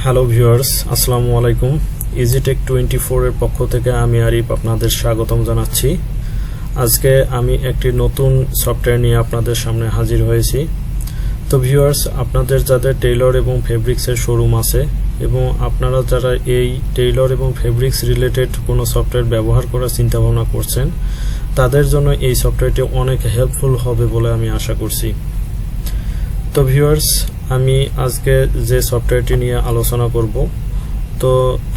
Hello viewers, আসসালামু আলাইকুম। ইজিটেক 24 এর পক্ষ থেকে আমি আরিফ আপনাদের স্বাগতম জানাচ্ছি। আজকে আমি একটি নতুন সফটওয়্যার নিয়ে আপনাদের সামনে হাজির হয়েছি। তো ভিউয়ার্স, আপনাদের যাদের টেইলর এবং ফেব্রিক্সের শোরুম আছে এবং আপনারা যারা এই টেইলর এবং ফেব্রিক্স রিলেটেড কোনো সফটওয়্যার ব্যবহার করার চিন্তাভাবনা করছেন, তাদের জন্য এই সফটওয়্যারটি অনেক হেল্পফুল হবে বলে আমি আশা করছি। তো ভিউয়ার্স, আমি আজকে যে সফটওয়্যারটি নিয়ে আলোচনা করব, তো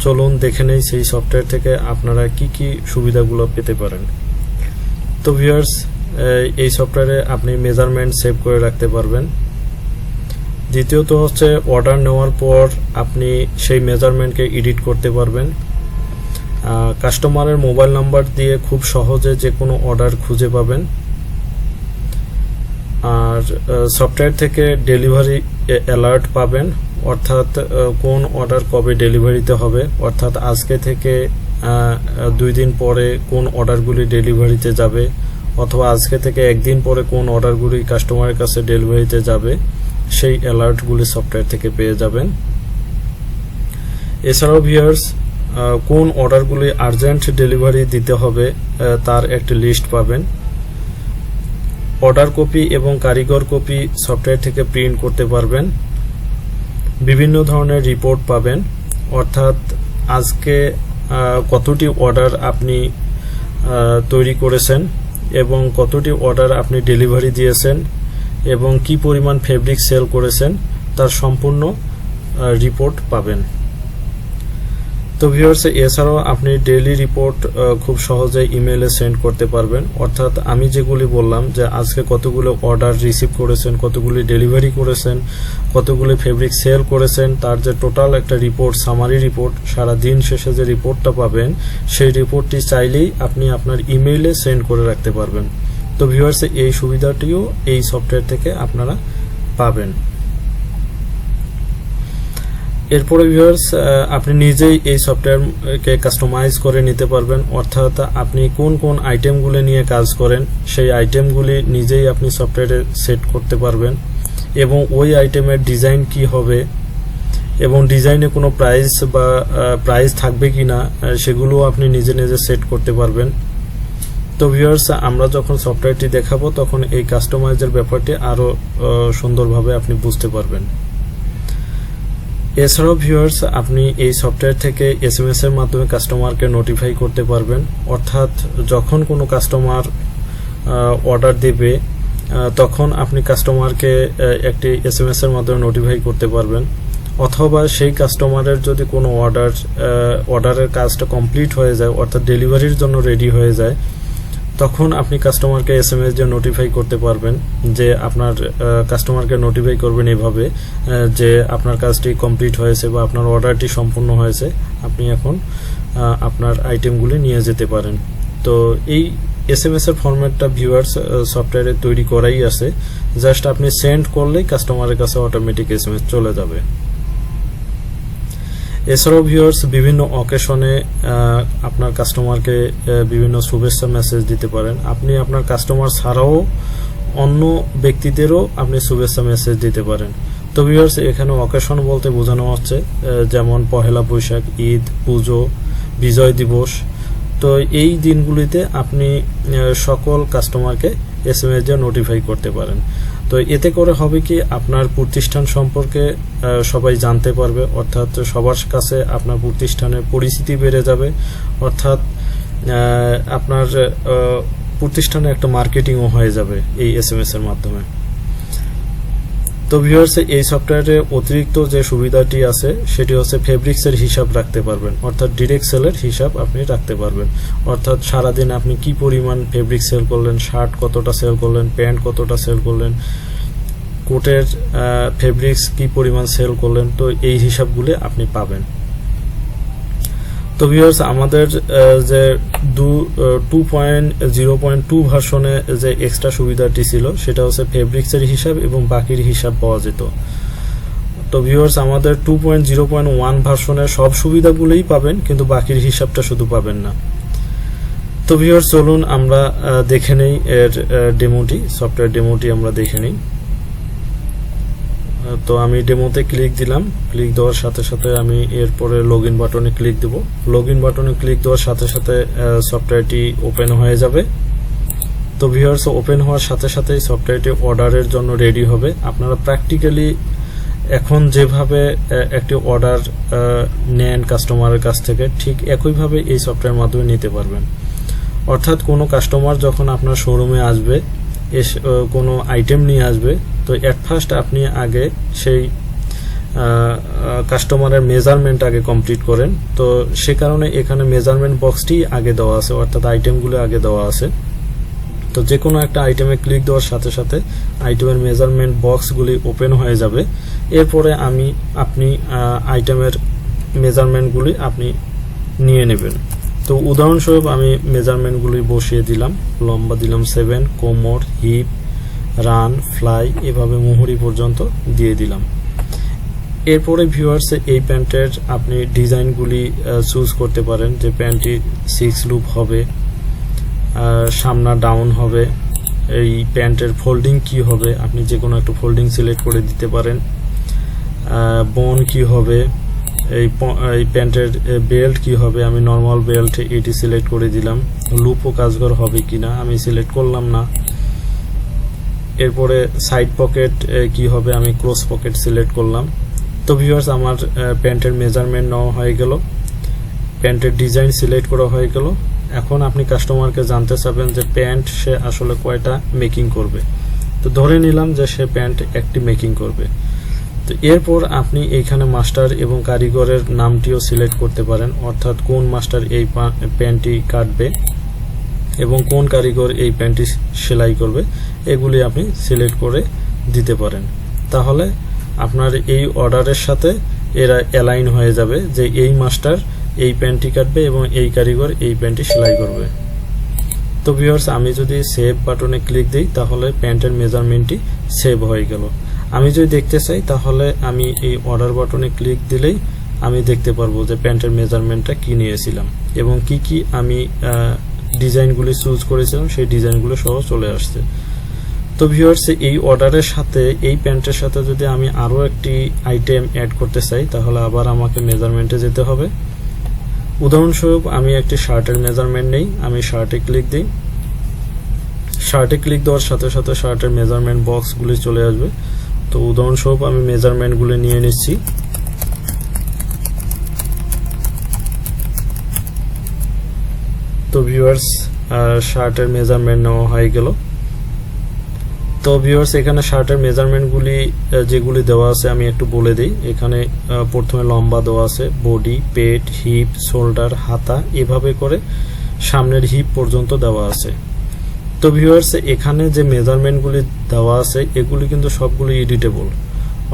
চলুন দেখে নেই সেই সফটওয়্যার থেকে আপনারা কি কি সুবিধাগুলো পেতে পারেন। তো ভিউয়ার্স, এই সফটওয়্যারে আপনি মেজারমেন্ট সেভ করে রাখতে পারবেন। দ্বিতীয়ত হচ্ছে অর্ডার নেওয়ার পর আপনি সেই মেজারমেন্টকে এডিট করতে পারবেন। কাস্টমারের মোবাইল নাম্বার দিয়ে খুব সহজে যে কোনো অর্ডার খুঁজে পাবেন। আর সফটওয়্যার থেকে ডেলিভারি অ্যালার্ট পাবেন, অর্থাৎ কোন অর্ডার কবে ডেলিভারিতে হবে, অর্থাৎ আজকে থেকে 2 দিন পরে কোন অর্ডারগুলি ডেলিভারিতে যাবে, অথবা আজকে থেকে 1 দিন পরে কোন অর্ডারগুলি কাস্টমারের কাছে ডেলিভারিতে যাবে, সেই অ্যালার্টগুলি সফটওয়্যার থেকে পেয়ে যাবেন। এছাড়াও ভিউয়ার্স, কোন অর্ডারগুলি আর্জেন্ট ডেলিভারি দিতে হবে তার একটি লিস্ট পাবেন। অর্ডার কপি এবং কারিগর কপি সফটওয়্যার থেকে প্রিন্ট করতে পারবেন। বিভিন্ন ধরনের রিপোর্ট পাবেন, অর্থাৎ আজকে কতটি অর্ডার আপনি তৈরি করেছেন এবং কতটি অর্ডার আপনি ডেলিভারি দিয়েছেন এবং কি পরিমাণ ফেব্রিক সেল করেছেন তার সম্পূর্ণ রিপোর্ট পাবেন। তো ভিউয়ার্স, এছাড়াও আপনি ডেইলি রিপোর্ট খুব সহজে ইমেইলে সেন্ড করতে পারবেন, অর্থাৎ আমি যেগুলি বললাম যে আজকে কতগুলো অর্ডার রিসিভ করেছেন, কতগুলি ডেলিভারি করেছেন, কতগুলি ফেব্রিক সেল করেছেন, তার যে টোটাল একটা রিপোর্ট, সামারি রিপোর্ট, সারা দিন শেষে যে রিপোর্টটা পাবেন সেই রিপোর্টটি চাইলেই আপনি আপনার ইমেইলে সেন্ড করে রাখতে পারবেন। তো ভিউয়ার্স, এই সুবিধাটিও এই সফটওয়্যার থেকে আপনারা পাবেন। এরপরে ভিউয়ার্স, আপনি নিজেই এই সফটওয়্যারকে কাস্টমাইজ করে নিতে পারবেন, অর্থাৎ আপনি কোন কোন আইটেমগুলি নিয়ে কাজ করেন সেই আইটেমগুলি নিজেই আপনি সফটওয়্যারে সেট করতে পারবেন এবং ওই আইটেমের ডিজাইন কি হবে এবং ডিজাইনে কোনো প্রাইস থাকবে কি না সেগুলো আপনি নিজে নিজে সেট করতে পারবেন। তো ভিউয়ার্স, আমরা যখন সফটওয়্যারটি দেখাবো তখন এই কাস্টমাইজের ব্যাপারটি আরও সুন্দরভাবে আপনি বুঝতে পারবেন। এছাড়াও ভিউয়ার্স, আপনি এই সফটওয়্যার থেকে SMS এর মাধ্যমে কাস্টমারকে নোটিফাই করতে পারবেন, অর্থাৎ যখন কোনো কাস্টমার অর্ডার দেবে তখন আপনি কাস্টমারকে একটি SMS এর মাধ্যমে নোটিফাই করতে পারবেন, অথবা সেই কাস্টমারের যদি কোনো অর্ডারের কাজটা কমপ্লিট হয়ে যায়, অর্থাৎ ডেলিভারির জন্য রেডি হয়ে যায়, তখন আপনি কাস্টমারকে SMS দিয়ে নোটিফাই করতে পারবেন যে আপনার কাস্টমারকে নোটিফাই করবেন এভাবে যে আপনার কাজটি কমপ্লিট হয়েছে বা আপনার অর্ডারটি সম্পূর্ণ হয়েছে, আপনি এখন আপনার আইটেমগুলি নিয়ে যেতে পারেন। তো এই SMS এর ফরম্যাটটা ভিউয়ার্স সফটওয়্যারে তৈরি করাই আছে, জাস্ট আপনি সেন্ড করলেই কাস্টমারের কাছে অটোমেটিক SMS চলে যাবে। এছাড়াও ভিউয়ার্স, বিভিন্ন অকেশনে আপনার কাস্টমারকে বিভিন্ন শুভেচ্ছা মেসেজ দিতে পারেন। আপনি আপনার কাস্টমার ছাড়াও অন্য ব্যক্তিদেরও আপনি শুভেচ্ছা মেসেজ দিতে পারেন। তো ভিউয়ার্স, এখানে অকেশন বলতে বোঝানো হচ্ছে যেমন পহেলা বৈশাখ, ঈদ, পুজো, বিজয় দিবস। তো এই দিনগুলিতে আপনি সকল কাস্টমারকে SMS দিয়ে নোটিফাই করতে পারেন। তো এতে করে হবে কি, আপনার প্রতিষ্ঠান সম্পর্কে সবাই জানতে পারবে, অর্থাৎ সবার কাছে আপনার প্রতিষ্ঠানের পরিচিতি বেড়ে যাবে, অর্থাৎ আপনার প্রতিষ্ঠানে একটা মার্কেটিংও হয়ে যাবে এই SMS এর মাধ্যমে। তো ভিউয়ার্স, এই সফটওয়্যারে অতিরিক্ত যে সুবিধাটি আছে সেটি হচ্ছে ফেব্রিক্সের হিসাব রাখতে পারবেন, অর্থাৎ ডিরেক্ট সেলের হিসাব আপনি রাখতে পারবেন, অর্থাৎ সারাদিন আপনি কি পরিমাণ ফেব্রিক সেল করলেন, শার্ট কতটা সেল করলেন, প্যান্ট কতটা সেল করলেন, কোটের ফেব্রিক্স কি পরিমাণ সেল করলেন, তো এই হিসাবগুলি আপনি পাবেন। তো ভিউয়ার্স, আমাদের যে 2.0.2 ভার্সনে যে এক্সট্রা সুবিধাটি ছিল সেটা হচ্ছে ফেব্রিক্সের হিসাব এবং বাকির হিসাব পাওয়া যেত। তো ভিউয়ার্স, আমাদের 2.0.1 ভার্সনের সব সুবিধাগুলোই পাবেন, কিন্তু বাকির হিসাবটা শুধু পাবেন না। তো ভিউয়ার্স, চলুন আমরা দেখে নেই এর ডেমোটি, সফটওয়্যার ডেমোটি আমরা দেখে নেই। তো আমি ডেমোতে ক্লিক দিলাম, ক্লিক দেওয়ার সাথে সাথে আমি এরপরে লগইন বাটনে ক্লিক দেব। লগইন বাটনে ক্লিক দেওয়ার সাথে সাথে সফটওয়্যারটি ওপেন হয়ে যাবে। তো ভিউয়ার্স, ওপেন হওয়ার সাথে সাথেই সফটওয়্যারটি অর্ডারের জন্য রেডি হবে। আপনারা প্র্যাকটিক্যালি এখন যেভাবে একটি অর্ডার নেন কাস্টমারের কাছ থেকে, ঠিক একইভাবে এই সফটওয়্যারের মাধ্যমে নিতে পারবেন। অর্থাৎ কোনো কাস্টমার যখন আপনার শোরুমে আসবে, কোনো আইটেম নিয়ে আসবে, তো এট ফার্স্ট আপনি আগে সেই কাস্টমারের মেজারমেন্ট আগে কমপ্লিট করেন। তো সে কারণে এখানে মেজারমেন্ট বক্সটি আগে দেওয়া আছে, অর্থাৎ আইটেমগুলো আগে দেওয়া আছে। তো যে কোনো একটা আইটেমে ক্লিক দেওয়ার সাথে সাথে আইটেমের মেজারমেন্ট বক্সগুলি ওপেন হয়ে যাবে। এরপরে আপনি আইটেমের মেজারমেন্টগুলি আপনি নিয়ে নেবেন। তো উদাহরণস্বরূপ আমি মেজারমেন্টগুলি বসিয়ে দিলাম। লম্বা দিলাম 7, কোমর, হিপ, রান, ফ্লাই, এভাবে মুহুরি পর্যন্ত দিয়ে দিলাম। এরপরে ভিউয়ার্স, এই প্যান্টের আপনি ডিজাইনগুলি চুজ করতে পারেন যে প্যান্টটি 6 লুপ হবে, সামনা ডাউন হবে, এই প্যান্টের ফোল্ডিং কি হবে, আপনি যে কোনো একটা ফোল্ডিং সিলেক্ট করে দিতে পারেন। বোন কি হবে, এই প্যান্টের বেল্ট কি হবে, আমি নর্মাল বেল্ট এটি সিলেক্ট করে দিলাম। লুপও কাজগর হবে কিনা আমি সিলেক্ট করলাম না। এরপরে সাইড পকেট কি হবে, আমি ক্রস পকেট সিলেক্ট করলাম। তো ভিউয়ার্স, আমার প্যান্টের মেজারমেন্ট নেওয়া হয়ে গেল, প্যান্টের ডিজাইন সিলেক্ট করা হয়ে গেল। এখন আপনি কাস্টমারকে জানতে চাবেন যে প্যান্ট সে আসলে কয়টা মেকিং করবে। তো ধরে নিলাম যে সে প্যান্ট একটি মেকিং করবে। তো এরপর আপনি এইখানে মাস্টার এবং কারিগরের নামটিও সিলেক্ট করতে পারেন, অর্থাৎ কোন মাস্টার এই প্যান্টটি কাটবে এবং কোন কারিগর এই প্যান্টটি সেলাই করবে, এগুলি আপনি সিলেক্ট করে দিতে পারেন। তাহলে আপনার এই অর্ডারের সাথে এরা অ্যালাইন হয়ে যাবে যে এই মাস্টার এই প্যান্টটি কাটবে এবং এই কারিগর এই প্যান্টটি সেলাই করবে। তো ভিউয়ার্স, আমি যদি সেভ বাটনে ক্লিক দিই তাহলে প্যান্টের মেজারমেন্টটি সেভ হয়ে গেল। আমি যদি দেখতে চাই তাহলে আমি এই অর্ডার বাটনে ক্লিক দিলেই আমি দেখতে পারবো যে প্যান্টের মেজারমেন্টটা কি নিয়েছিলাম এবং কি আমি ডিজাইনগুলি চুজ করেছিলাম সেই ডিজাইনগুলো সহ চলে আসছে। তো ভিউয়ার্স, এই অর্ডারের সাথে এই প্যান্টের সাথে যদি আমি আরও একটি আইটেম অ্যাড করতে চাই তাহলে আবার আমাকে মেজারমেন্টে যেতে হবে। উদাহরণস্বরূপ আমি একটি শার্টের মেজারমেন্ট নেই, আমি শার্টে ক্লিক দিই। শার্টে ক্লিক দেওয়ার সাথে সাথে শার্টের মেজারমেন্ট বক্সগুলি চলে আসবে। তো উদাহরণস্বরূপ আমি মেজারমেন্টগুলি নিয়ে নিচ্ছি। তো ভিউয়ার্স, শার্টের মেজারমেন্ট নেওয়া হয়ে গেল। তো ভিউয়ার্স, এখানে শার্টের মেজারমেন্টগুলি যেগুলি দেওয়া আছে আমি একটু বলে দিই। এখানে প্রথমে লম্বা দেওয়া আছে, বডি, পেট, হিপ, শোল্ডার, হাতা, এভাবে করে সামনের হিপ পর্যন্ত দেওয়া আছে। তো ভিউয়ার্স, এখানে যে মেজারমেন্টগুলি দেওয়া আছে এগুলি কিন্তু সবগুলি এডিটেবল,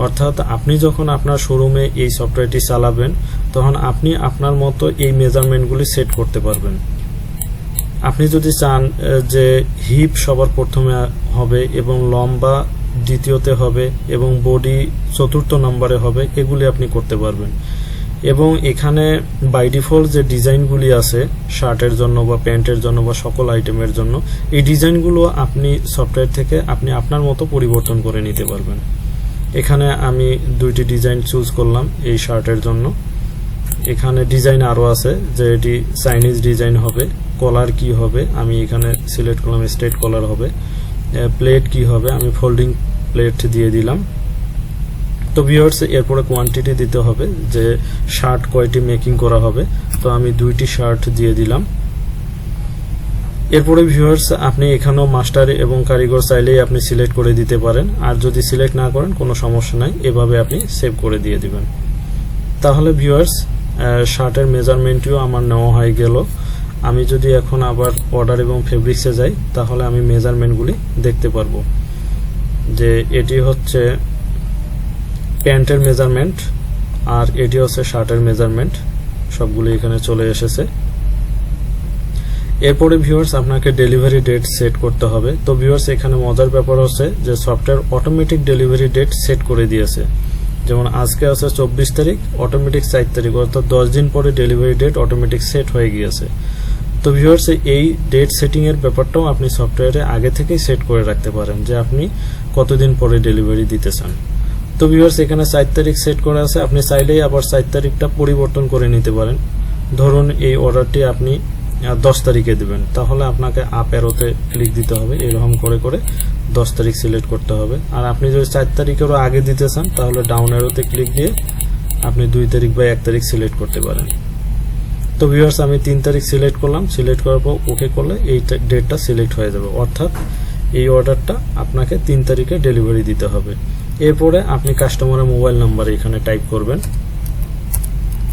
অর্থাৎ আপনি যখন আপনার শোরুমে এই সফটওয়্যারটি চালাবেন তখন আপনি আপনার মতো এই মেজারমেন্টগুলি সেট করতে পারবেন। আপনি যদি চান যে হিপ সবার প্রথমে হবে এবং লম্বা দ্বিতীয়তে হবে এবং বডি চতুর্থ নম্বরে হবে, এগুলি আপনি করতে পারবেন। এবং এখানে বাই ডিফল্ট যে ডিজাইনগুলি আছে শার্টের জন্য বা প্যান্টের জন্য বা সকল আইটেমের জন্য, এই ডিজাইনগুলো আপনি সফটওয়্যার থেকে আপনি আপনার মতো পরিবর্তন করে নিতে পারবেন। এখানে আমি 2টি ডিজাইন চুজ করলাম এই শার্টের জন্য। এখানে ডিজাইন আরও আছে যে এটি চাইনিজ ডিজাইন হবে। কলার কি হবে আমি এখানে সিলেক্ট করলাম, স্ট্রেট কলার হবে। প্লেট কি হবে আমি ফোল্ডিং প্লেট দিয়ে দিলাম। তো ভিউয়ার্স, এরপরে কোয়ান্টিটি দিতে হবে যে শার্ট কয়টি মেকিং করা হবে। তো আমি 2টি শার্ট দিয়ে দিলাম। এরপরে ভিউয়ার্স, আপনি এখানেও মাস্টার এবং কারিগর চাইলেই আপনি সিলেক্ট করে দিতে পারেন, আর যদি সিলেক্ট না করেন কোনো সমস্যা নাই, এভাবে আপনি সেভ করে দিয়ে দিবেন। তাহলে ভিউয়ার্স, শার্টের মেজারমেন্টটিও আমার নেওয়া হয়ে গেল। আমি যদি এখন আবার অর্ডার এবং ফেব্রিক্সে যাই তাহলে আমি মেজারমেন্টগুলি দেখতে পারবো যে এটি হচ্ছে প্যান্টের মেজারমেন্ট আর এটি হচ্ছে শার্টের মেজারমেন্ট, সবগুলো এখানে চলে এসেছে। এরপরে ভিউয়ার্স, আপনাকে ডেলিভারি ডেট সেট করতে হবে। তো ভিউয়ার্স, এখানে মজার ব্যাপার হচ্ছে যে software automatic delivery date set করে দিয়েছে। যেমন আজকে আছে 24 তারিখ, অটোমেটিক 4 তারিখ, অর্থাৎ 10 দিন পরে ডেলিভারি ডেট অটোমেটিক সেট হয়ে গিয়েছে। তো ভিউয়ার্স, এই ডেট সেটিং এর ব্যাপারটাও আপনি সফটওয়্যারে আগে থেকেই সেট করে রাখতে পারেন যে আপনি কতদিন পরে ডেলিভারি দিতে চান। তো ভিউয়ার্স এখানে 4 তারিখ সেট করা আছে, আপনি চাইলেই আবার 4 তারিখটা পরিবর্তন করে নিতে পারেন। ধরুন এই অর্ডারটি আপনি 10 তারিখে দিবেন, তাহলে আপনাকে আপ অ্যারোতে ক্লিক দিতে হবে, এরকম করে করে 10 তারিখ সিলেক্ট করতে হবে। আর আপনি যদি 4 তারিখেরও আগে দিতে চান তাহলে ডাউন অ্যারোতে ক্লিক দিয়ে আপনি 2 তারিখ বা 1 তারিখ সিলেক্ট করতে পারেন। তো ভিউয়ার্স আমি 3 তারিখ সিলেক্ট করলাম, সিলেক্ট করার পর ওকে করলে এই ডেটটা সিলেক্ট হয়ে যাবে, অর্থাৎ এই অর্ডারটা আপনাকে 3 তারিখে ডেলিভারি দিতে হবে। এরপরে আপনি কাস্টমারের মোবাইল নাম্বার এখানে টাইপ করবেন।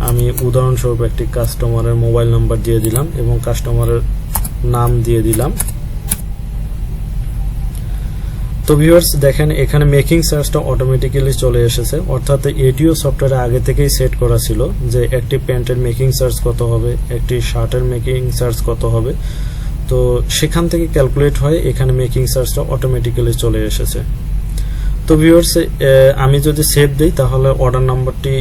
আমি উদাহরণস্বরূপ একটি কাস্টমারের মোবাইল নাম্বার দিয়ে দিলাম এবং কাস্টমারের নাম দিয়ে দিলাম। তো ভিউয়ার্স দেখেন এখানে মেকিং চার্জটা অটোমেটিক্যালি চলে এসেছে, অর্থাৎ এটিও সফটওয়্যারে আগে থেকেই সেট করা ছিল যে একটি প্যান্টের মেকিং চার্জ কত হবে, একটি শার্টের মেকিং চার্জ কত হবে। তো সেখান থেকে ক্যালকুলেট হয় এখানে মেকিং চার্জটা অটোমেটিক্যালি চলে এসেছে। তো ভিউয়ার্স আমি যদি সেভ দেই তাহলে অর্ডার নাম্বারটি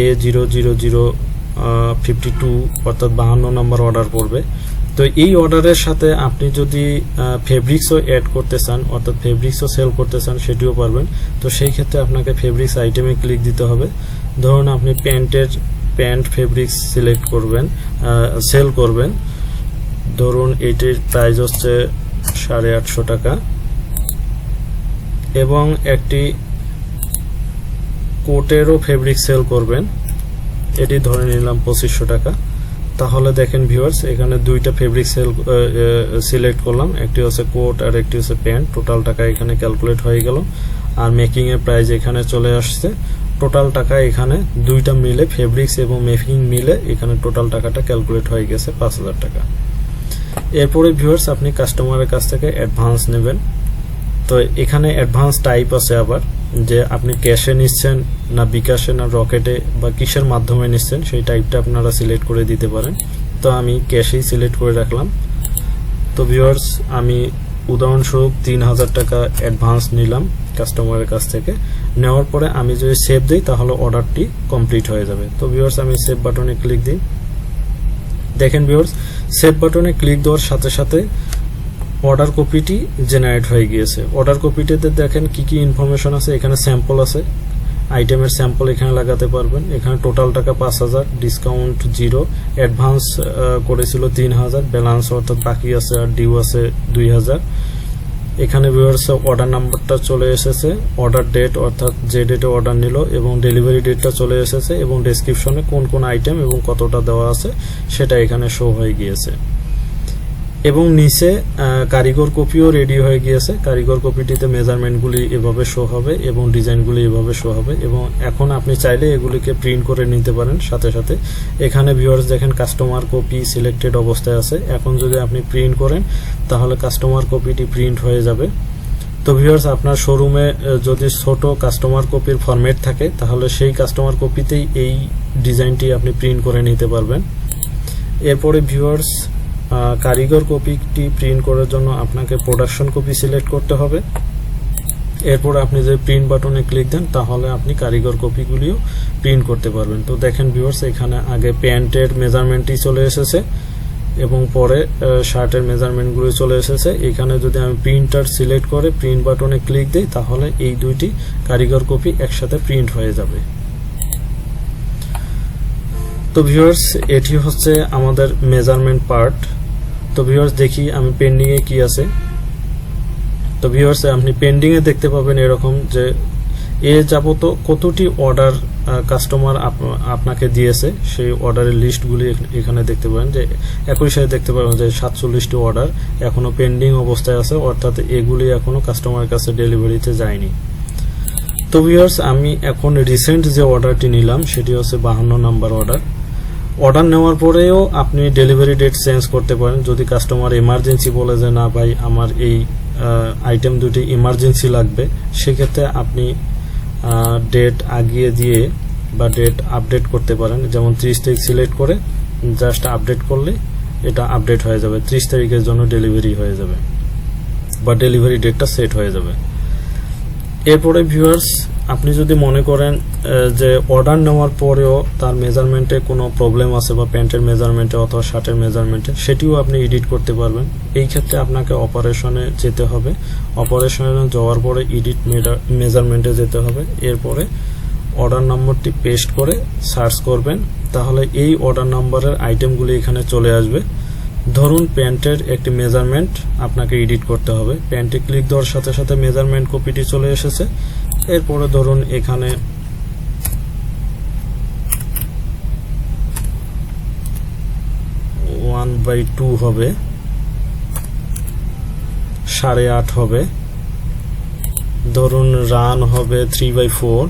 A00052 অর্থাৎ 52 নম্বর অর্ডার পড়বে। তো এই অর্ডারের সাথে আপনি যদি ফেব্রিক্সও অ্যাড করতে চান, অর্থাৎ ফেব্রিক্সও সেল করতে চান, সেটিও পারবেন। তো সেই ক্ষেত্রে আপনাকে ফেব্রিক্স আইটেমে ক্লিক দিতে হবে। ধরুন আপনি প্যান্ট ফেব্রিক্স সিলেক্ট করবেন, সেল করবেন। ধরুন এটির প্রাইস হচ্ছে 850 টাকা এবং একটি কোটেরও ফেব্রিক সেল করবেন, এটি ধরে নিলাম 2500 টাকা। তাহলে দেখেন ভিউয়ার্স এখানে দুইটা ফেব্রিক সিলেক্ট করলাম, একটি হচ্ছে কোট আর একটি হচ্ছে প্যান্ট। টোটাল টাকা এখানে ক্যালকুলেট হয়ে গেল আর মেকিং এর প্রাইস এখানে চলে আসছে। টোটাল টাকা এখানে দুইটা মিলে ফেব্রিক্স এবং মেকিং মিলে এখানে টোটাল টাকাটা ক্যালকুলেট হয়ে গেছে 5000 টাকা। এরপরে ভিউয়ার্স আপনি কাস্টমারের কাছ থেকে অ্যাডভান্স নেবেন। তো এখানে অ্যাডভান্স টাইপ আছে আবার, যে আপনি ক্যাশে নিচ্ছেন না বিকাশে না রকেটে বা কিসের মাধ্যমে নিচ্ছেন সেই টাইপটা আপনারা সিলেক্ট করে দিতে পারেন। তো আমি ক্যাশেই সিলেক্ট করে রাখলাম। তো ভিউয়ার্স আমি উদাহরণস্বরূপ 3000 টাকা অ্যাডভান্স নিলাম কাস্টমারের কাছ থেকে। নেওয়ার পরে আমি যদি সেভ দিই তাহলে অর্ডারটি কমপ্লিট হয়ে যাবে। তো ভিউয়ার্স আমি সেভ বাটনে ক্লিক দিই। দেখেন ভিউয়ার্স সেভ বাটনে ক্লিক দেওয়ার সাথে সাথে অর্ডার কপিটি জেনারেট হয়ে গিয়েছে। অর্ডার কপিটিতে দেখেন কি কি ইনফরমেশন আছে, এখানে স্যাম্পল আছে, আইটেমের স্যাম্পল এখানে লাগাতে পারবেন। এখানে টোটাল টাকা 5000, ডিসকাউন্ট 0, অ্যাডভান্স করেছিল 3000, ব্যালেন্স অর্থাৎ বাকি আছে আর ডিউ আছে 2000। এখানে ভিউয়ার্স অর্ডার নাম্বারটা চলে এসেছে, অর্ডার ডেট অর্থাৎ যে ডেটে অর্ডার নিল এবং ডেলিভারি ডেটটা চলে এসেছে এবং ডেসক্রিপশনে কোন কোন আইটেম এবং কতটা দেওয়া আছে সেটা এখানে শো হয়ে গিয়েছে। এবং নিচে কারিগর কপিও রেডি হয়ে গিয়েছে। কারিগর কপিটিতে মেজারমেন্টগুলি এভাবে শো হবে এবং ডিজাইনগুলি এভাবে শো হবে এবং এখন আপনি চাইলে এগুলিকে প্রিন্ট করে নিতে পারেন সাথে সাথে। এখানে ভিউয়ার্স দেখেন কাস্টমার কপি সিলেক্টেড অবস্থায় আছে। এখন যদি আপনি প্রিন্ট করেন তাহলে কাস্টমার কপিটি প্রিন্ট হয়ে যাবে। তো ভিউয়ার্স আপনার শোরুমে যদি ছোট কাস্টমার কপির ফরম্যাট থাকে তাহলে সেই কাস্টমার কপিতেই এই ডিজাইনটি আপনি প্রিন্ট করে নিতে পারবেন। এরপরে ভিউয়ার্স কারিগর কপিটি প্রিন্ট করার জন্য আপনাকে প্রোডাকশন কপি সিলেক্ট করতে হবে। এরপর আপনি যে প্রিন্ট বাটনে ক্লিক দেন তাহলে আপনি কারিগর কপিগুলিও প্রিন্ট করতে পারবেন। তো দেখেন ভিউয়ার্স এখানে আগে প্যান্টের মেজারমেন্টই চলে এসেছে এবং পরে শার্টের মেজারমেন্টগুলি চলে এসেছে। এখানে যদি আমি প্রিন্টার সিলেক্ট করে প্রিন্ট বাটনে ক্লিক দিই তাহলে এই দুইটি কারিগর কপি একসাথে প্রিন্ট হয়ে যাবে। তো ভিউয়ার্স এটি হচ্ছে আমাদের মেজারমেন্ট পার্ট। তো ভিউয়ার্স দেখি আমি পেন্ডিং এ কি আছে। তো ভিউয়ার্স আপনি পেন্ডিং এ দেখতে পাবেন এরকম যে এ যাবত কতটি অর্ডার কাস্টমার আপনাকে দিয়েছে সেই অর্ডারের লিস্টগুলি এখানে দেখতে পাবেন। যে একই সাথে দেখতে পাবেন যে 47টি অর্ডার এখনো পেন্ডিং অবস্থায় আছে, অর্থাৎ এগুলি এখনো কাস্টমারের কাছে ডেলিভারিতে যায়নি। তো ভিউয়ার্স আমি এখন রিসেন্ট যে অর্ডারটি নিলাম সেটি হচ্ছে 52 নাম্বার অর্ডার। অর্ডার নেওয়ার পরেও আপনি ডেলিভারি ডেট চেঞ্জ করতে পারেন। যদি কাস্টমার এমার্জেন্সি বলে যে না ভাই আমার এই আইটেম দুটি ইমার্জেন্সি লাগবে, সেক্ষেত্রে আপনি ডেট আগিয়ে দিয়ে বা ডেট আপডেট করতে পারেন। যেমন 30 তারিখ সিলেক্ট করে জাস্ট আপডেট করলে এটা আপডেট হয়ে যাবে, 30 তারিখের জন্য ডেলিভারি হয়ে যাবে বা ডেলিভারি ডেটটা সেট হয়ে যাবে। এরপরে ভিউয়ার্স আপনি যদি মনে করেন যে অর্ডার নেওয়ার পরেও তার মেজারমেন্টে কোনো প্রবলেম আছে বা প্যান্টের মেজারমেন্টে অথবা শার্টের মেজারমেন্টে, সেটিও আপনি এডিট করতে পারবেন। এই ক্ষেত্রে আপনাকে অপারেশনে যেতে হবে, অপারেশনে যাওয়ার পরে এডিট মেজারমেন্টে যেতে হবে, এরপরে অর্ডার নম্বরটি পেস্ট করে সার্চ করবেন, তাহলে এই অর্ডার নাম্বারের আইটেমগুলি এখানে চলে আসবে। ধরুন প্যান্টের একটি মেজারমেন্ট আপনাকে এডিট করতে হবে, প্যান্টে ক্লিক দেওয়ার সাথে সাথে মেজারমেন্ট কপিটি চলে এসেছে। এরপরে ধরুন এখানে 1/2 হবে, 8.5 হবে, ধরুন রান হবে 3/4,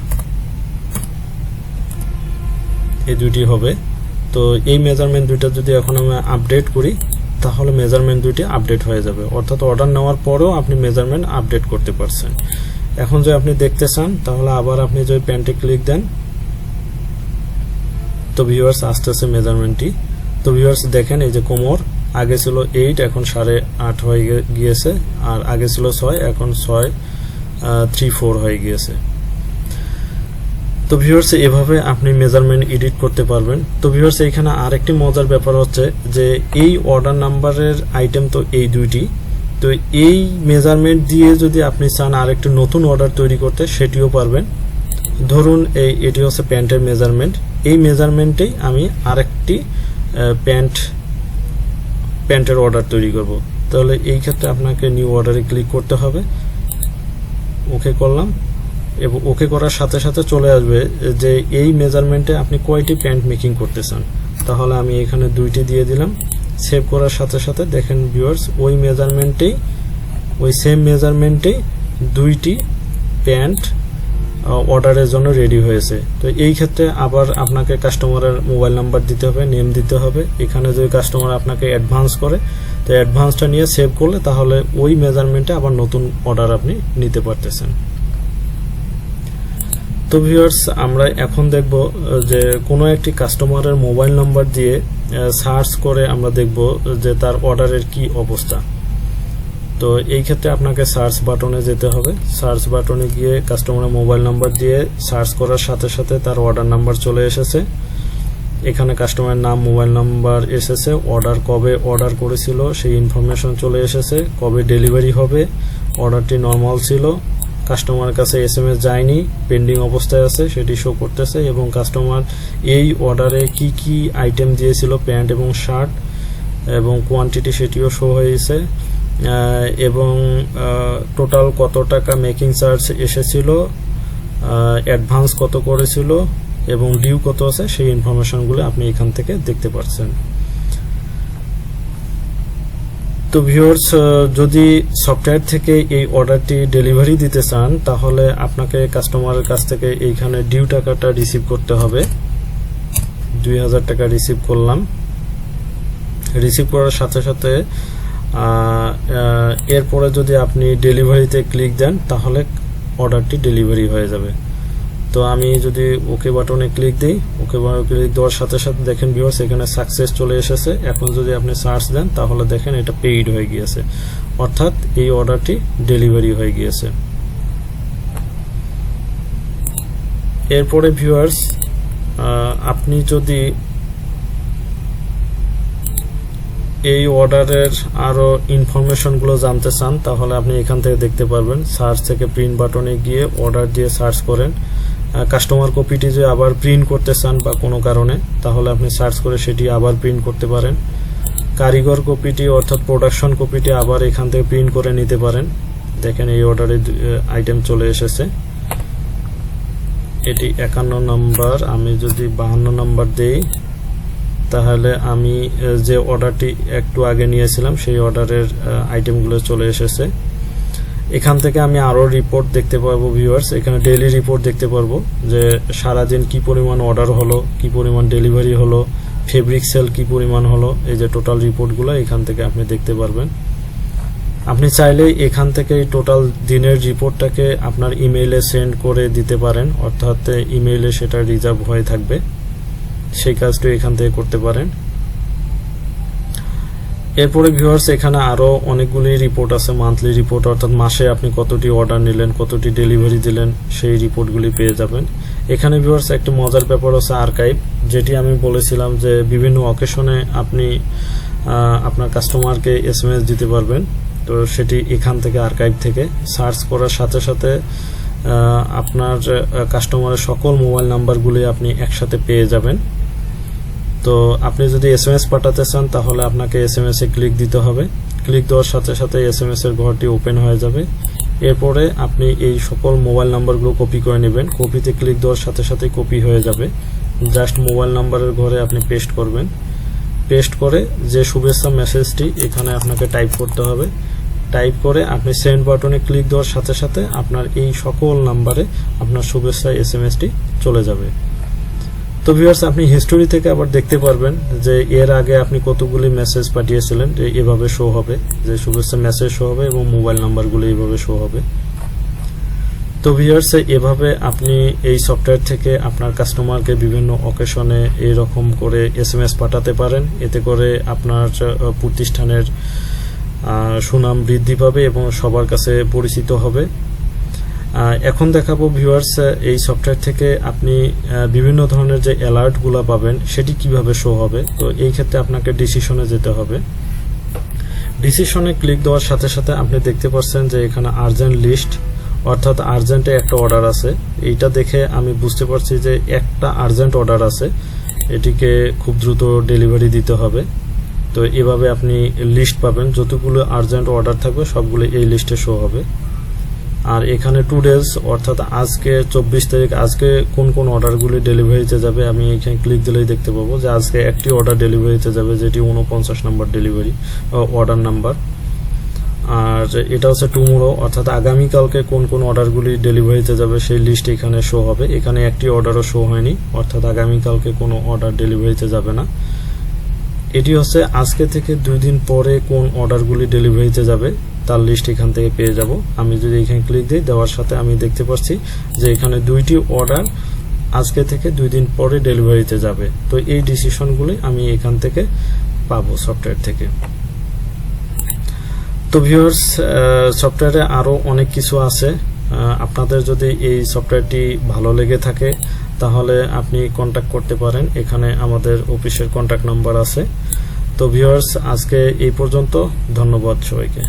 এই দুটি হবে। তো এই মেজারমেন্ট দুইটা যদি এখন আমি আপডেট করি, তাহলে মেজারমেন্ট দুইটি আপডেট হয়ে যাবে, অর্থাৎ অর্ডার নেওয়ার পরেও আপনি মেজারমেন্ট আপডেট করতে পারছেন। এখন যদি আপনি দেখতে চান, তাহলে আবার আপনি যদি প্যান্টে ক্লিক দেন, তো ভিউয়ার্স আসতেছে মেজারমেন্টটি। তো ভিউয়ার্স দেখেন, এই যে কোমর আগে ছিল 8, এখন 8.5 হয়ে গিয়েছে, আর আগে ছিল 6, এখন 6.34 হয়ে গিয়েছে। তো ভিউয়ার্স এভাবে আপনি মেজারমেন্ট এডিট করতে পারবেন। তো ভিউয়ার্স এখানে আরেকটি মজার ব্যাপার হচ্ছে যে এই অর্ডার নাম্বারের আইটেম তো এই দুইটি, তো এই মেজারমেন্ট দিয়ে যদি আপনি চান আরেকটি নতুন অর্ডার তৈরি করতে, সেটিও পারবেন। ধরুন এটি হচ্ছে প্যান্টের মেজারমেন্ট, এই মেজারমেন্টেই আমি আরেকটি প্যান্টের অর্ডার তৈরি করব। তাহলে এই ক্ষেত্রে আপনাকে নিউ অর্ডারে ক্লিক করতে হবে, ওকে করলাম, এবং ওকে করার সাথে সাথে চলে আসবে যে এই মেজারমেন্টে আপনি কয়টি প্যান্ট মেকিং করতে চান। তাহলে আমি এখানে 2টি দিয়ে দিলাম। সেভ করার সাথে সাথে দেখেন ভিউয়ার্স, ওই মেজারমেন্টেই, ওই সেম মেজারমেন্টেই 2টি প্যান্ট অর্ডারের জন্য রেডি হয়েছে। তো এই ক্ষেত্রে আবার আপনাকে কাস্টমারের মোবাইল নাম্বার দিতে হবে, নেম দিতে হবে। এখানে যদি কাস্টমার আপনাকে অ্যাডভান্স করে, তো অ্যাডভান্সটা নিয়ে সেভ করলে তাহলে ওই মেজারমেন্টে আবার নতুন অর্ডার আপনি নিতে পারতেছেন। তো ভিউয়ার্স আমরা এখন দেখব যে কোনো একটি কাস্টমারের মোবাইল নাম্বার দিয়ে সার্চ করে আমরা দেখব যে তার অর্ডারের কি অবস্থা। তো এই ক্ষেত্রে আপনাকে সার্চ বাটনে যেতে হবে, সার্চ বাটনে গিয়ে কাস্টমারের মোবাইল নাম্বার দিয়ে সার্চ করার সাথে সাথে তার অর্ডার নাম্বার চলে এসেছে। এখানে কাস্টমারের নাম, মোবাইল নাম্বার এসেছে, অর্ডার কবে অর্ডার করেছিল সেই ইনফরমেশন চলে এসেছে, কবে ডেলিভারি হবে, অর্ডারটি নর্মাল ছিল, কাস্টমারের কাছে SMS যায়নি, পেন্ডিং অবস্থায় আছে সেটি শো করতেছে, এবং কাস্টমার এই অর্ডারে কি কি আইটেম দিয়েছিল, প্যান্ট এবং শার্ট এবং কোয়ান্টিটি সেটিও শো হয়েছে, এবং টোটাল কত টাকা মেকিং চার্জ এসেছিল, অ্যাডভান্স কত করেছিল এবং ডিউ কত আছে, সেই ইনফরমেশনগুলো আপনি এখান থেকে দেখতে পাচ্ছেন। তো ভিউয়ার্স যদি সফটওয়্যার থেকে এই অর্ডারটি ডেলিভারি দিতে চান, তাহলে আপনাকে কাস্টমারের কাছ থেকে এইখানে ডিউ টাকাটা রিসিভ করতে হবে। 2000 টাকা রিসিভ করলাম। রিসিভ করার সাথে সাথে এরপরে যদি আপনি ডেলিভারিতে ক্লিক দেন, তাহলে অর্ডারটি ডেলিভারি হয়ে যাবে। তো আমি যদি ওকে বাটনে ক্লিক দিই, ওকে বাটনে ক্লিক দেওয়ার সাথে সাথে দেখেন ভিউয়ার্স এখানে সাকসেস চলে এসেছে। এখন যদি আপনি সার্চ দেন, তাহলে দেখেন এটা পেইড হয়ে গিয়েছে, অর্থাৎ এই অর্ডারটি ডেলিভারি হয়ে গিয়েছে। এরপরে ভিউয়ার্স আপনি যদি এই অর্ডারের আরো ইনফরমেশনগুলো জানতে চান, তাহলে আপনি এখান থেকে দেখতে পারবেন। সার্চ থেকে প্রিন্ট বাটনে গিয়ে অর্ডার দিয়ে সার্চ করেন। কাস্টমার কপিটি যদি আবার প্রিন্ট করতে চান বা কোনো কারণে, তাহলে আপনি সার্চ করে সেটি আবার প্রিন্ট করতে পারেন। কারিগর কপিটি অর্থাৎ প্রোডাকশন কপিটি আবার এখান থেকে প্রিন্ট করে নিতে পারেন। দেখেন এই অর্ডারে আইটেম চলে এসেছে, এটি 51 নম্বর। আমি যদি 52 নম্বর দেই, তাহলে আমি যে অর্ডারটি একটু আগে নিয়েছিলাম সেই অর্ডারের আইটেমগুলো চলে এসেছে। এখান থেকে আমি আরো রিপোর্ট দেখতে পারবো ভিউয়ার্স, এখানে ডেইলি রিপোর্ট দেখতে পারবো যে সারাদিন কি পরিমাণ অর্ডার হলো, কি পরিমাণ ডেলিভারি হলো, ফেব্রিক সেল কি পরিমাণ হলো, এই যে টোটাল রিপোর্টগুলো এখান থেকে আপনি দেখতে পারবেন। আপনি চাইলে এখান থেকে টোটাল দিনের রিপোর্টটাকে আপনার ইমেইলে সেন্ড করে দিতে পারেন, অর্থাৎ ইমেইলে সেটা রিজার্ভ হয়ে থাকবে, সেই কাজটা এখান থেকে করতে পারেন। এরপরে ভিউয়ার্স এখানে আরো অনেকগুলি রিপোর্ট আছে, মান্থলি রিপোর্ট, অর্থাৎ মাসে আপনি কতটি অর্ডার নিলেন, কতটি ডেলিভারি দিলেন, সেই রিপোর্টগুলি পেয়ে যাবেন। এখানে ভিউয়ার্স একটা মজার ব্যাপার আছে আর্কাইভ, যেটি আমি বলেছিলাম যে বিভিন্ন অকেশনে আপনি আপনার কাস্টমারকে এসএমএস দিতে পারবেন। তো সেটি এখান থেকে আর্কাইভ থেকে সার্চ করার সাথে সাথে আপনার কাস্টমারের সকল মোবাইল নাম্বারগুলি আপনি একসাথে পেয়ে যাবেন। তো আপনি যদি এসএমএস পাঠাতে চান তাহলে আপনাকে এসএমএস এ ক্লিক দিতে হবে। ক্লিক দেওয়ার সাথে সাথে এসএমএস এর ঘরটি ওপেন হয়ে যাবে। এরপরে আপনি এই সকল মোবাইল নাম্বারগুলো কপি করে নেবেন। কপিতে ক্লিক দেওয়ার সাথে সাথে কপি হয়ে যাবে। জাস্ট মোবাইল নাম্বারের ঘরে আপনি পেস্ট করবেন। পেস্ট করে যে শুভেচ্ছা মেসেজটি এখানে আপনাকে টাইপ করতে হবে। টাইপ করে আপনি সেন্ড বাটনে ক্লিক দেওয়ার সাথে সাথে আপনার এই সকল নাম্বারে আপনার শুভেচ্ছা এসএমএসটি চলে যাবে। তো ভিউয়ার্স আপনি হিস্টোরি থেকে আবার দেখতে পারবেন যে এর আগে আপনি কতগুলি মেসেজ পাঠিয়েছিলেন, যে এভাবে শো হবে, যে শুভেচ্ছা মেসেজ শো হবে এবং মোবাইল নাম্বারগুলো এইভাবে শো হবে। তো ভিউয়ার্স এভাবে আপনি এই সফটওয়্যার থেকে আপনার কাস্টমারকে বিভিন্ন অকেশনে এইরকম করে এসএমএস পাঠাতে পারেন। এতে করে আপনার প্রতিষ্ঠানের সুনাম বৃদ্ধি পাবে এবং সবার কাছে পরিচিত হবে। এখন দেখাবো ভিউয়ার্স এই সফটওয়্যার থেকে আপনি বিভিন্ন ধরনের যে অ্যালার্টগুলো পাবেন সেটি কিভাবে শো হবে। তো এই ক্ষেত্রে আপনাকে ডিসিশনে যেতে হবে। ডিসিশনে ক্লিক দেওয়ার সাথে সাথে আপনি দেখতে পাচ্ছেন যে এখানে আর্জেন্ট লিস্ট, অর্থাৎ আর্জেন্টে একটা অর্ডার আছে। এইটা দেখে আমি বুঝতে পারছি যে একটা আর্জেন্ট অর্ডার আছে, এটিকে খুব দ্রুত ডেলিভারি দিতে হবে। তো এভাবে আপনি লিস্ট পাবেন, যতগুলো আর্জেন্ট অর্ডার থাকবে সবগুলো এই লিস্টে শো হবে। আর এখানে 2 ডেজ, অর্থাৎ আজকে 24 তারিখ, আজকে কোন কোন অর্ডারগুলি ডেলিভারিতে যাবে আমি এখানে ক্লিক দিলেই দেখতে পাবো যে আজকে একটি অর্ডার ডেলিভারিতে যাবে, যেটি 49 নম্বর ডেলিভারি অর্ডার নাম্বার। আর এটা হচ্ছে টুমোরো, অর্থাৎ আগামীকালকে কোন কোন অর্ডারগুলি ডেলিভারিতে যাবে সেই লিস্ট এখানে শো হবে। এখানে একটি অর্ডারও শো হয়নি, অর্থাৎ আগামীকালকে কোনো অর্ডার ডেলিভারিতে যাবে না। এটি হচ্ছে আজকে থেকে 2 দিন পরে কোন অর্ডারগুলি ডেলিভারিতে যাবে তার লিস্ট এখান থেকে পেয়ে যাব। আমি যদি এখানে ক্লিক দিই, দেওয়ার সাথে আমি দেখতে পাচ্ছি যে এখানে 2টি অর্ডার আজকে থেকে 2 দিন পরে ডেলিভারিতে যাবে। তো এই ডিসিশনগুলি আমি এখান থেকে পাবো সফটওয়্যার থেকে। তো ভিউয়ার্স সফটওয়্যারে আরো অনেক কিছু আছে। আপনাদের যদি এই সফটওয়্যারটি ভালো লেগে থাকে তাহলে আপনি কন্টাক্ট করতে পারেন। এখানে আমাদের অফিসের কন্টাক্ট নাম্বার আছে। তো ভিউয়ার্স আজকে এই পর্যন্ত, ধন্যবাদ সবাইকে।